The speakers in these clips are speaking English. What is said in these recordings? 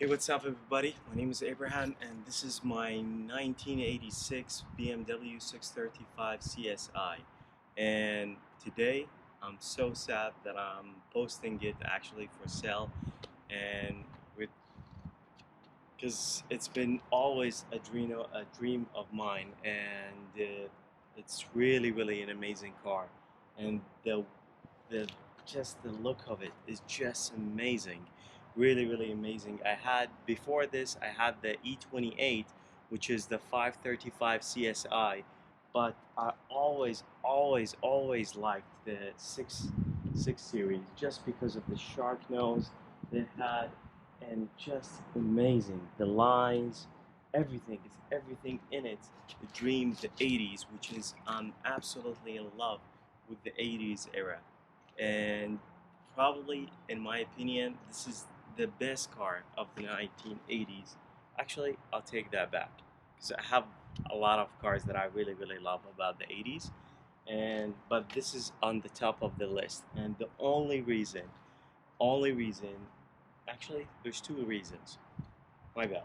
Hey, what's up everybody? My name is Abraham and this is my 1986 BMW 635 CSI. And today I'm so sad that I'm posting it actually for sale, and with because it's been always a dream of mine, and it's really an amazing car, and the just the look of it is just amazing, really amazing. I had before this I had the e28, which is the 535 CSI, but I always liked the 6 series just because of the shark nose they had, and just amazing. The lines, everything is everything in it. The dream, the 80s, which is I'm absolutely in love with the 80s era, and probably in my opinion this is the best car of the 1980s. Actually, I'll take that back because I have a lot of cars that I really love about the 80s, and but this is on the top of the list. And the only reason, actually there's two reasons, my bad.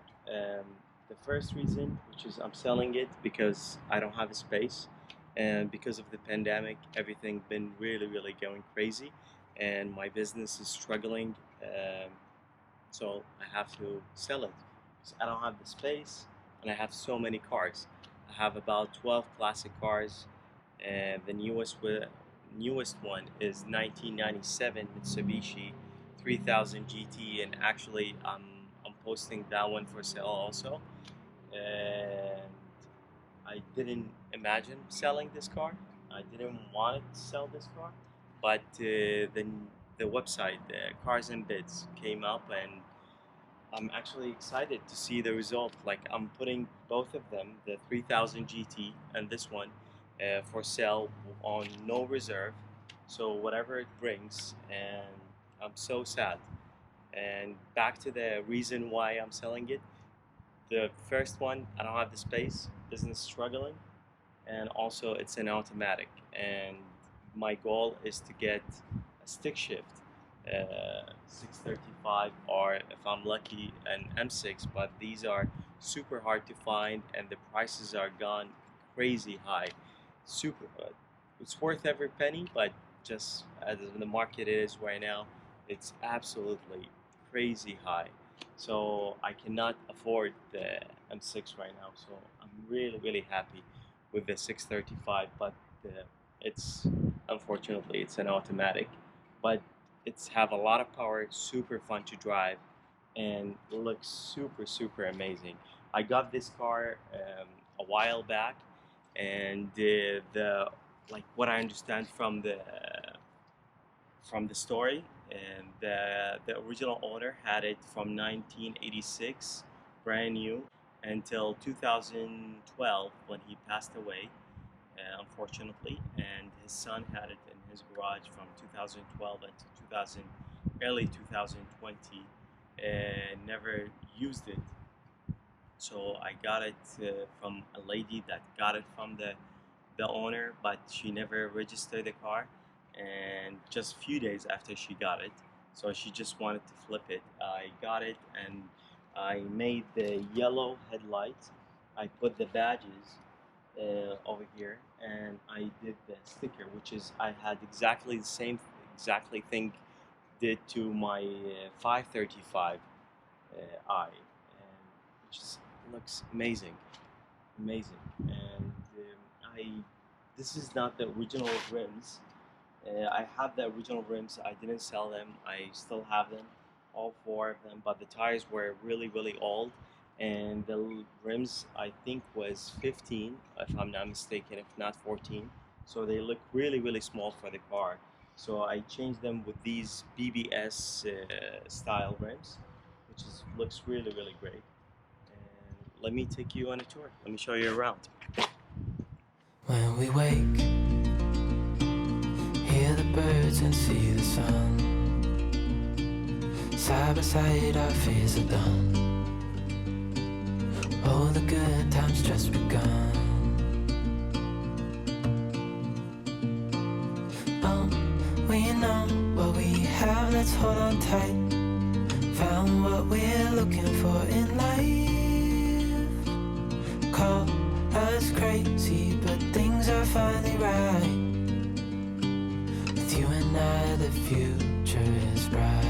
The first reason, which is I'm selling it because I don't have a space, and because of the pandemic, everything been really going crazy, and my business is struggling. So I have to sell it because I don't have the space, and I have so many cars. I have about 12 classic cars, and the newest one is 1997 Mitsubishi 3000 GT, and actually I'm posting that one for sale also. And I didn't imagine selling this car. I didn't want to sell this car, but the website, the Cars and Bids, came up, and I'm actually excited to see the result. Like, I'm putting both of them, the 3000 GT and this one, for sale on no reserve. So whatever it brings, and I'm so sad. And back to the reason why I'm selling it. The first one, I don't have the space, business struggling, and also it's an automatic. And my goal is to get a stick shift, 635, or if I'm lucky, an M6. But these are super hard to find, and the prices are gone crazy high. Super, it's worth every penny, but just as the market is right now, it's absolutely crazy high. So I cannot afford the M6 right now. So I'm really happy with the 635, but it's unfortunately it's an automatic, but it's have a lot of power, super fun to drive, and looks super amazing. I got this car a while back, and the like what I understand from the story, and the original owner had it from 1986, brand new, until 2012 when he passed away, unfortunately, and his son had it in his garage from 2012 until 2000, early 2020, and never used it. So I got it from a lady that got it from the owner, but she never registered the car. And just a few days after she got it, so she just wanted to flip it. I got it, and I made the yellow headlights. I put the badges over here, and I did the sticker, which is I had exactly the same exactly thing did to my 535 and which is, looks amazing. And I this is not the original rims. I have the original rims. I didn't sell them. I still have them, all four of them. But the tires were really old, and the rims I think was 15, if I'm not mistaken, if not 14. So they look really small for the car. So I changed them with these BBS style rims, which is looks really great. And let me take you on a tour. Let me show you around. When we wake, hear the birds and see the sun. Side by side our fears are done. Oh, the good times just begun. Oh, we know what we have, let's hold on tight. Found what we're looking for in life. Call us crazy, but things are finally right. With you and I, the future is bright.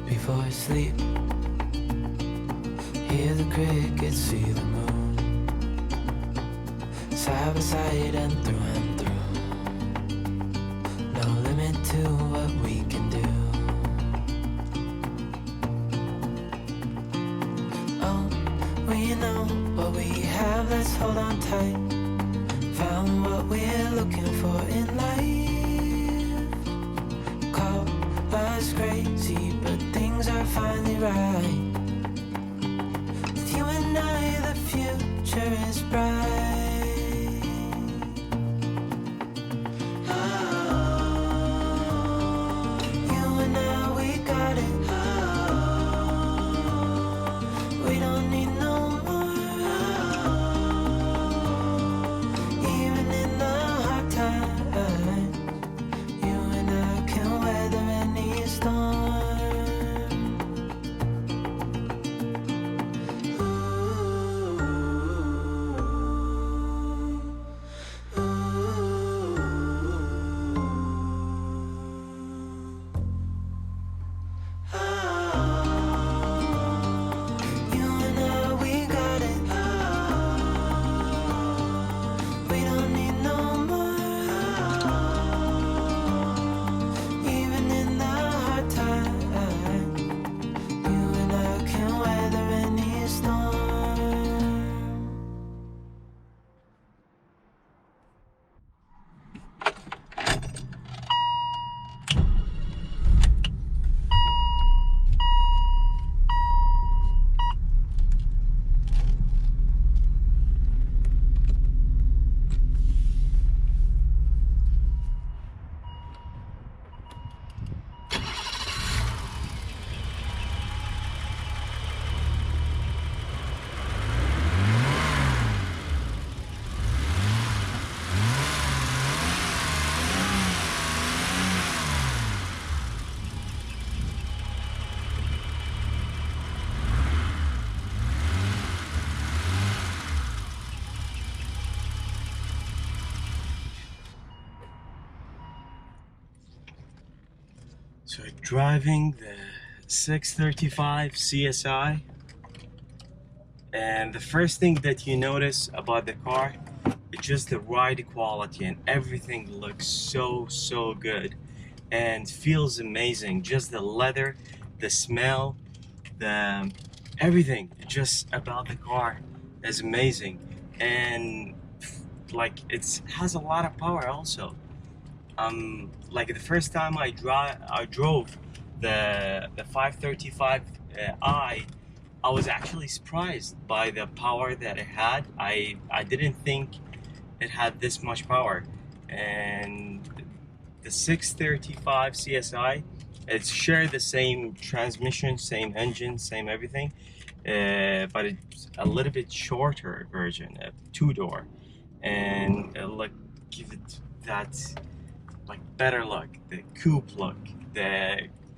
Before I sleep, hear the crickets, see the moon, side by side and through, no limit to what we can do. Oh, we know what we have, let's hold on tight. Found what we're looking for in life. Call us crazy, but things are finally right. With you and I, the future is bright. You and I, we got it. We don't need no more. Even in the hard times, you and I can weather any storm. So driving the 635 CSI, and the first thing that you notice about the car is just the ride quality, and everything looks so good and feels amazing. Just the leather, the smell, the everything just about the car is amazing, and like it has a lot of power also. Like the first time I drove the 535 I was actually surprised by the power that it had. I didn't think it had this much power. And the 635 CSI, it's shared the same transmission, same engine, same everything, but it's a little bit shorter version, a two-door, and like give it that like better look, the coupe look.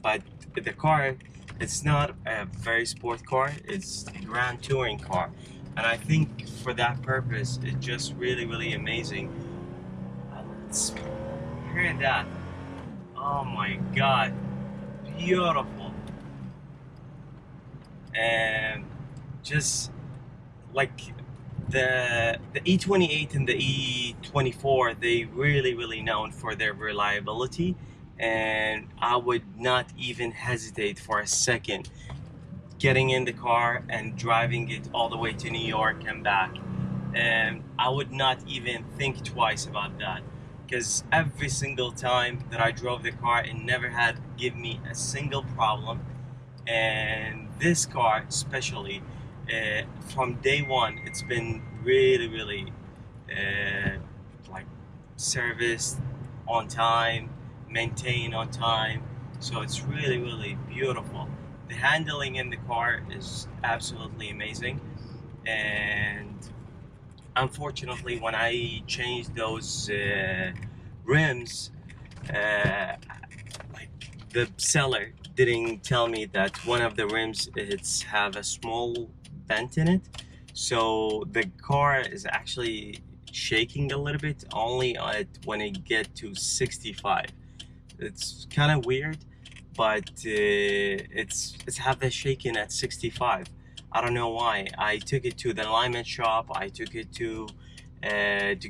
But the car, it's not a very sport car, it's a grand touring car, and I think for that purpose it's just really amazing. Let's hear that. Oh my god, beautiful. And just like the E28 and the E24, they really known for their reliability, and I would not even hesitate for a second getting in the car and driving it all the way to New York and back. And I would not even think twice about that, because every single time that I drove the car, it never had give me a single problem. And this car especially, From day one, it's been really uh, like serviced on time, maintained on time. So it's really beautiful. The handling in the car is absolutely amazing. And unfortunately, when I changed those rims, uh, like the seller didn't tell me that one of the rims it's have a small bent in it, so the car is actually shaking a little bit only at when it get to 65. It's kind of weird, but it's have the shaking at 65. I don't know why. I took it to the alignment shop. I took it to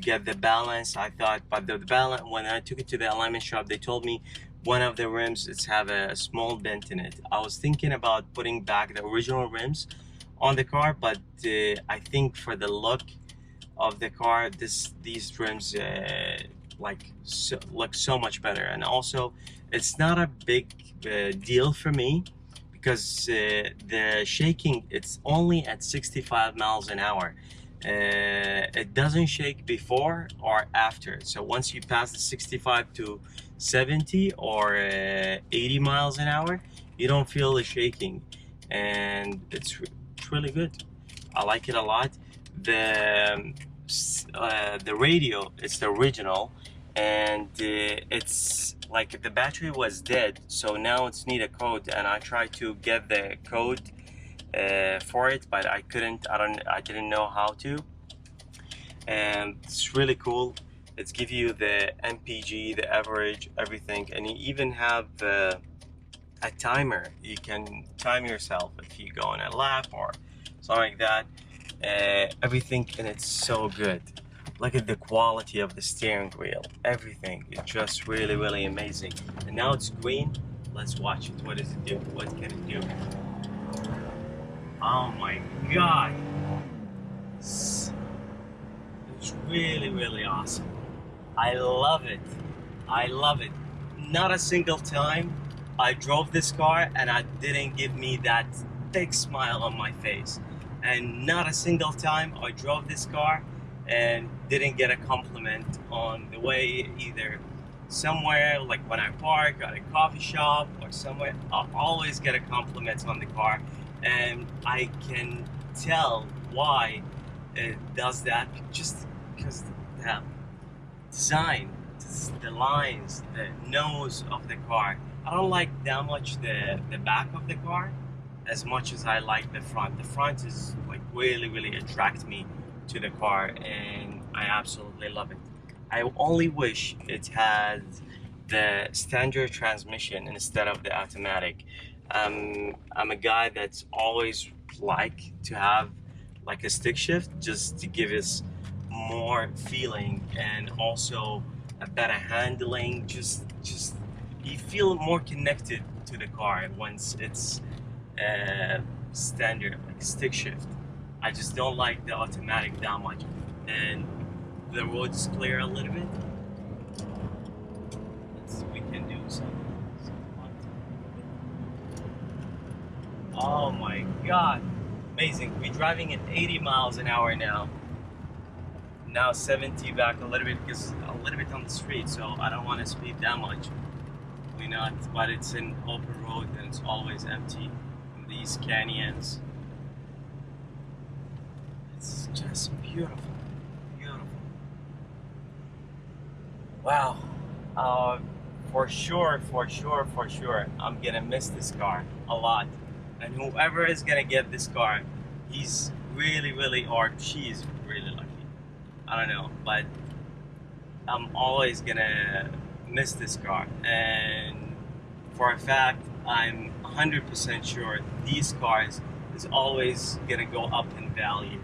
get the balance. I thought, but the balance, when I took it to the alignment shop, they told me one of the rims it's have a small dent in it. I was thinking about putting back the original rims on the car, but I think for the look of the car, these rims look so much better. And also, it's not a big deal for me because the shaking it's only at 65 miles an hour. It doesn't shake before or after. So once you pass the 65 to 70 or 80 miles an hour, you don't feel the shaking, and it's really good. I like it a lot. The radio, it's the original, and it's like the battery was dead, so now it's need a code, and I tried to get the code for it, but I couldn't. I didn't know how to. And it's really cool. It's give you the MPG, the average, everything, and you even have a timer. You can time yourself if you go on a lap or something like that. Everything, and it's so good. Look at the quality of the steering wheel. Everything is just really amazing. And now it's green. Let's watch it. What does it do? What can it do? Oh my God! It's really awesome. I love it. I love it. Not a single time I drove this car and I didn't give me that big smile on my face. And not a single time I drove this car and didn't get a compliment on the way, either somewhere like when I park at a coffee shop or somewhere. I'll always get a compliment on the car, and I can tell why it does that, just because the design, the lines, the nose of the car. I don't like that much the back of the car as much as I like the front. The front is like really attract me to the car, and I absolutely love it. I only wish it had the standard transmission instead of the automatic. I'm a guy that's always like to have like a stick shift, just to give us more feeling and also a better handling. Just you feel more connected to the car once it's standard like stick shift. I just don't like the automatic that much. And the road's clear a little bit. Let's see, we can do some. Oh my God, amazing. We're driving at 80 miles an hour now. Now 70 back a little bit because a little bit on the street, so I don't want to speed that much. We're not, but it's an open road and it's always empty in these canyons. It's just beautiful. Wow. For sure, I'm gonna miss this car a lot. And whoever is gonna get this car, he's really, or she's really lucky. I don't know, but I'm always gonna miss this car. And for a fact, I'm 100% sure these cars is always gonna go up in value.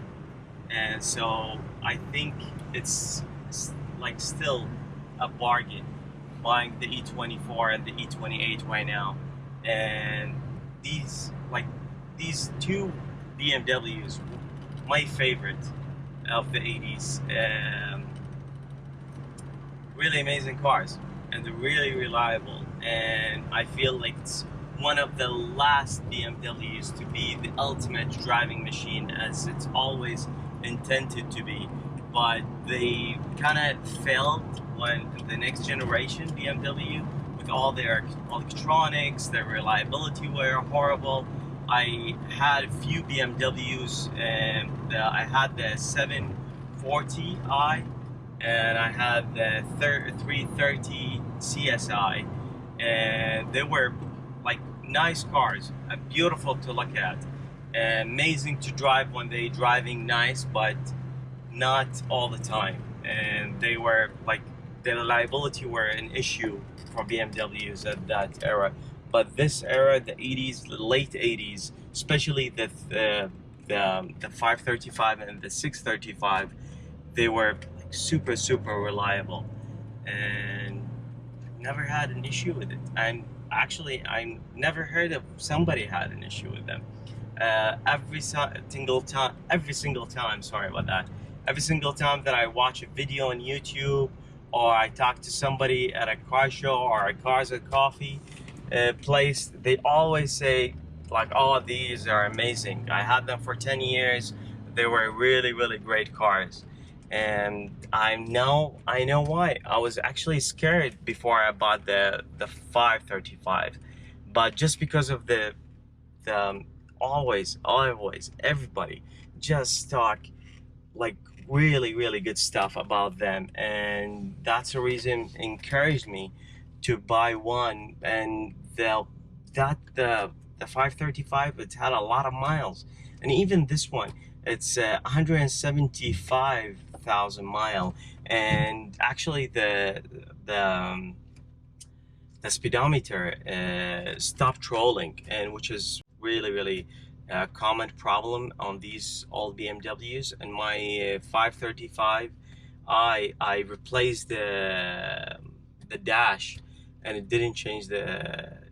And so I think it's like still a bargain buying the e24 and the e28 right now. And these two BMWs, my favorite of the 80s, really amazing cars, and they're really reliable, and I feel like it's one of the last BMWs to be the ultimate driving machine, as it's always intended to be. But they kind of failed when the next generation BMW, with all their electronics, their reliability were horrible. I had a few BMWs, and I had the 740i, and I had the 330 CSI, and they were like nice cars, beautiful to look at, amazing to drive when they driving nice, but not all the time. And they were like, the reliability were an issue for BMWs at that era. But this era, the 80s, the late 80s, especially the 535 and the 635, they were like super reliable, and never had an issue with it. And actually, I never heard of somebody had an issue with them. Every single time, sorry about that. Every single time that I watch a video on YouTube, or I talk to somebody at a car show or a Cars and Coffee place, they always say like, "Oh, these are amazing. I had them for 10 years. They were really great cars." And I know why. I was actually scared before I bought the 535, but just because of the always everybody just talk like really good stuff about them, and that's the reason encouraged me to buy one. And the 535, it's had a lot of miles, and even this one, it's 175,000 mile. And actually the speedometer stopped trolling, and which is really a common problem on these old BMWs. And my 535, I replaced the dash, and it didn't change that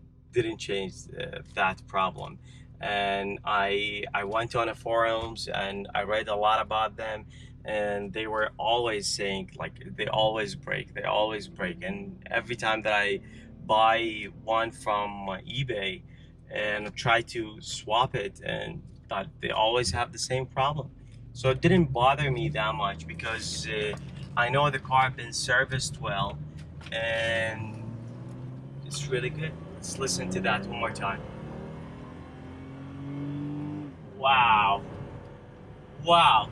problem. And I went on the forums and I read a lot about them, and they were always saying like they always break. And every time that I buy one from eBay and try to swap it, and but they always have the same problem. So it didn't bother me that much, because I know the car been serviced well, and it's really good. Let's listen to that one more time. Wow, wow,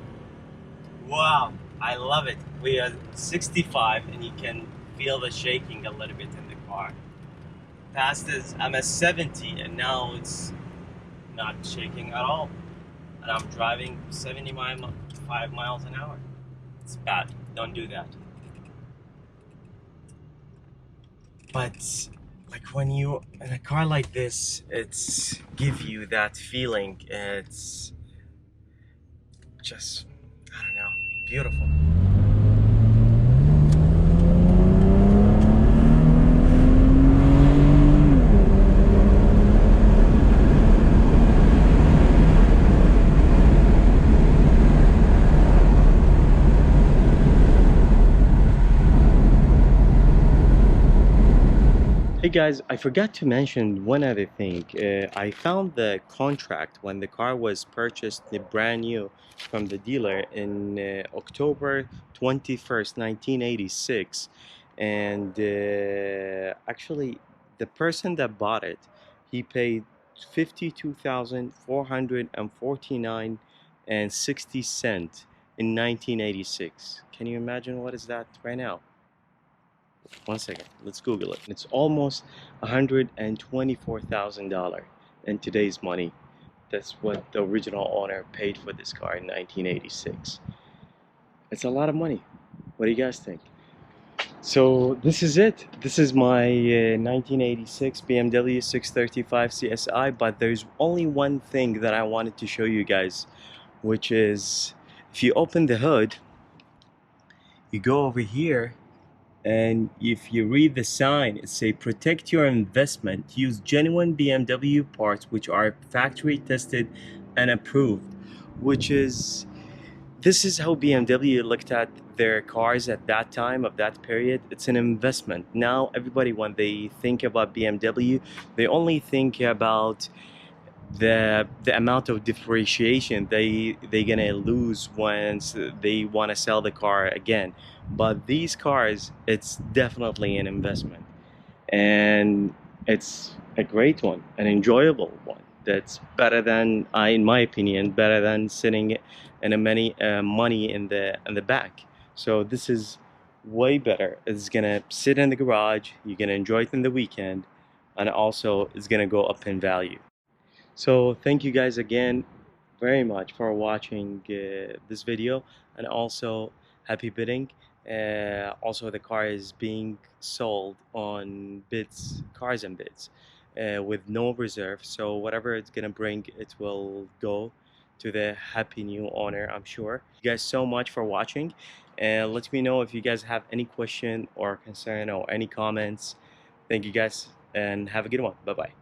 wow, I love it. We are 65, and you can feel the shaking a little bit in the car. Past is, I'm at 70, and now it's not shaking at all. And I'm driving 75 miles an hour. It's bad. Don't do that. But like when you in a car like this, it's give you that feeling. It's just, I don't know, beautiful. Hey guys, I forgot to mention one other thing. I found the contract when the car was purchased, the brand new from the dealer, in October 21st, 1986. And actually, the person that bought it, he paid 52,449 and 60 cents in 1986. Can you imagine what is that right now? One second, let's Google it. It's almost $124,000 in today's money. That's what the original owner paid for this car in 1986. It's a lot of money. What do you guys think? So this is it. This is my 1986 BMW 635 CSI, but there's only one thing that I wanted to show you guys, which is if you open the hood, you go over here, and if you read the sign, it says protect your investment, use genuine BMW parts which are factory tested and approved, which is this is how BMW looked at their cars at that time of that period. It's an investment. Now everybody, when they think about BMW, they only think about the amount of depreciation they gonna lose once they want to sell the car again. But these cars, it's definitely an investment, and it's a great one, an enjoyable one. That's better than, in my opinion, better than sitting in a many money in the back. So this is way better. It's gonna sit in the garage. You're gonna enjoy it in the weekend, and also it's gonna go up in value. So thank you guys again very much for watching this video, and also happy bidding. Also, the car is being sold on bids, cars and bids, with no reserve. So whatever it's gonna bring, it will go to the happy new owner, I'm sure. You guys so much for watching, and let me know if you guys have any question or concern or any comments. Thank you guys, and have a good one. Bye bye.